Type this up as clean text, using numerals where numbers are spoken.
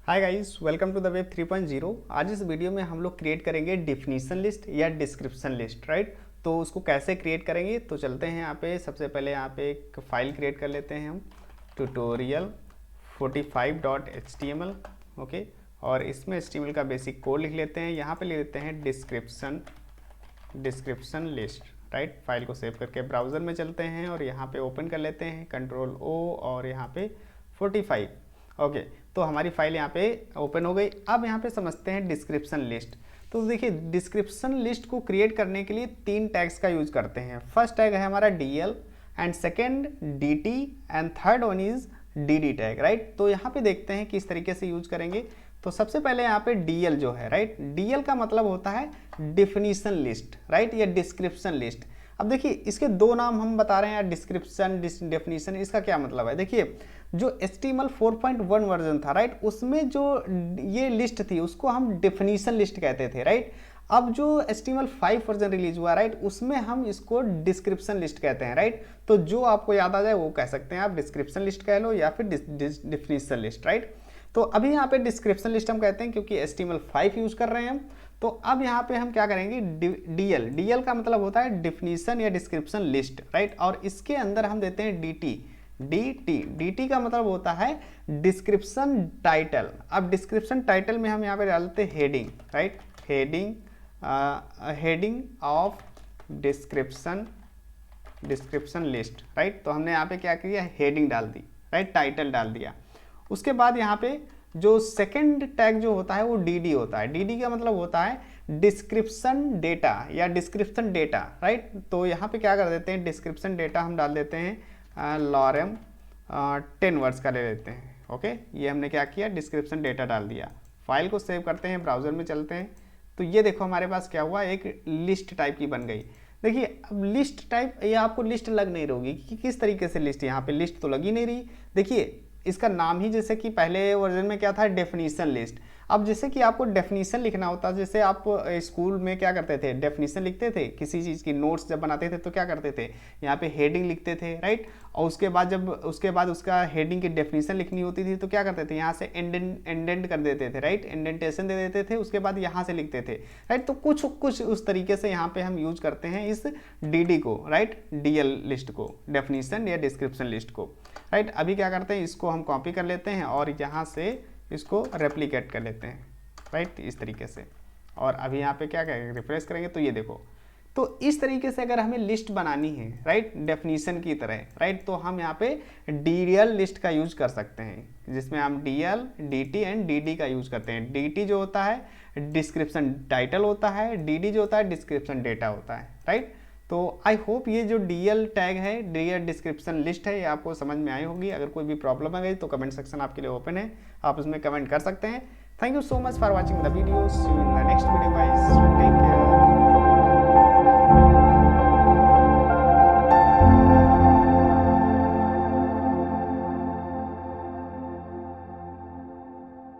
Hi guys, welcome to the web 3.0। आज इस video में हम लोग क्रिएट करेंगे डिफिनीशन लिस्ट या डिस्क्रिप्शन लिस्ट, राइट। तो उसको कैसे क्रिएट करेंगे, तो चलते हैं यहाँ पे। सबसे पहले यहाँ पे एक फाइल क्रिएट कर लेते हैं हम, tutorial 45.html। ओके, और इसमें HTML का बेसिक कोड लिख लेते हैं। यहाँ पे ले लेते हैं डिस्क्रिप्शन लिस्ट, राइट। फाइल को सेव करके ब्राउज़र में चलते हैं और यहाँ पे ओपन कर लेते हैं, Ctrl+O और यहाँ पे 45। ओके, तो हमारी फाइल यहाँ पे ओपन हो गई। अब यहाँ पे समझते हैं डिस्क्रिप्शन लिस्ट। तो देखिए, डिस्क्रिप्शन लिस्ट को क्रिएट करने के लिए 3 टैग्स का यूज करते हैं। फर्स्ट टैग है हमारा DL and second DT and third one is DD tag, right. तो यहाँ पे देखते हैं किस तरीके से यूज करेंगे। तो सबसे पहले यहाँ पे DL जो है, राइट, DL का मतलब होता है डिफिनीशन लिस्ट, राइट, या डिस्क्रिप्शन लिस्ट। अब देखिए, इसके दो नाम हम बता रहे हैं, डिस्क्रिप्शन, डेफिनेशन। इसका क्या मतलब है, देखिए, जो HTML 4.1 वर्जन था, राइट, उसमें जो ये लिस्ट थी उसको हम डेफिनेशन लिस्ट कहते थे, राइट। अब जो HTML 5 वर्जन रिलीज हुआ, राइट, उसमें हम इसको डिस्क्रिप्शन लिस्ट कहते हैं, राइट। तो जो आपको याद आ जाए वो कह सकते हैं आप, डिस्क्रिप्शन लिस्ट कह लो या फिर डिफिनीशन लिस्ट, राइट। तो अभी यहाँ पे डिस्क्रिप्शन लिस्ट हम कहते हैं क्योंकि HTML 5 यूज कर रहे हैं हम। तो अब यहाँ पे हम क्या करेंगे, DL का मतलब होता है डिफिनीशन या डिस्क्रिप्शन लिस्ट, राइट। और इसके अंदर हम देते हैं DT का मतलब होता है डिस्क्रिप्शन टाइटल। अब डिस्क्रिप्शन टाइटल में हम यहाँ पे डालते हैं heading, right, heading of description list, right. तो हमने यहाँ पे क्या किया, हेडिंग डाल दी, राइट, टाइटल डाल दिया। उसके बाद यहाँ पे जो सेकंड टैग जो होता है वो DD होता है। DD का मतलब होता है डिस्क्रिप्शन डेटा या डिस्क्रिप्शन डेटा, राइट। तो यहाँ पे क्या कर देते हैं, डिस्क्रिप्शन डेटा हम डाल देते हैं लॉरेम 10 वर्ड्स का ले लेते हैं। ओके, ये हमने क्या किया, डिस्क्रिप्शन डेटा डाल दिया। फाइल को सेव करते हैं, ब्राउज़र में चलते हैं। तो ये देखो हमारे पास क्या हुआ, एक लिस्ट टाइप की बन गई। देखिए, अब लिस्ट टाइप, ये आपको लिस्ट लग नहीं रही कि किस तरीके से लिस्ट, यहाँ पे लिस्ट तो लगी नहीं रही। देखिए, इसका नाम ही जैसे कि पहले वर्जन में क्या था, डेफिनीशन लिस्ट। अब जैसे कि आपको डेफिनीशन लिखना होता, जैसे आप स्कूल में क्या करते थे, डेफिनीशन लिखते थे किसी चीज़ की, नोट्स जब बनाते थे तो क्या करते थे, यहाँ पे हेडिंग लिखते थे, राइट। और उसके बाद उसका हेडिंग की डेफिनीशन लिखनी होती थी तो क्या करते थे, यहाँ से इंडेंट कर देते थे, राइट, इंडेंटेशन दे देते थे, उसके बाद यहाँ से लिखते थे, राइट। तो कुछ उस तरीके से यहाँ पे हम यूज करते हैं इस DD को, राइट, DL लिस्ट को, डेफिनीशन या डिस्क्रिप्शन लिस्ट को, राइट। अभी क्या करते हैं, इसको हम कॉपी कर लेते हैं और यहाँ से इसको रेप्लिकेट कर लेते हैं, राइट, इस तरीके से। और अभी यहाँ पे क्या करेंगे, रिफ्रेश करेंगे तो ये देखो। तो इस तरीके से अगर हमें लिस्ट बनानी है, राइट, डेफिनीशन की तरह, राइट, तो हम यहाँ पे DL लिस्ट का यूज कर सकते हैं, जिसमें हम DL, DT एंड DD का यूज करते हैं। DT जो होता है डिस्क्रिप्शन टाइटल होता है, DD जो होता है डिस्क्रिप्शन डेटा होता है, राइट। तो आई होप ये जो DL टैग है, DL डिस्क्रिप्शन लिस्ट है, ये आपको समझ में आई होगी। अगर कोई भी प्रॉब्लम आ गई तो कमेंट सेक्शन आपके लिए ओपन है, आप उसमें कमेंट कर सकते हैं। Thank you so much for watching the video, see you in the next video guys, take care.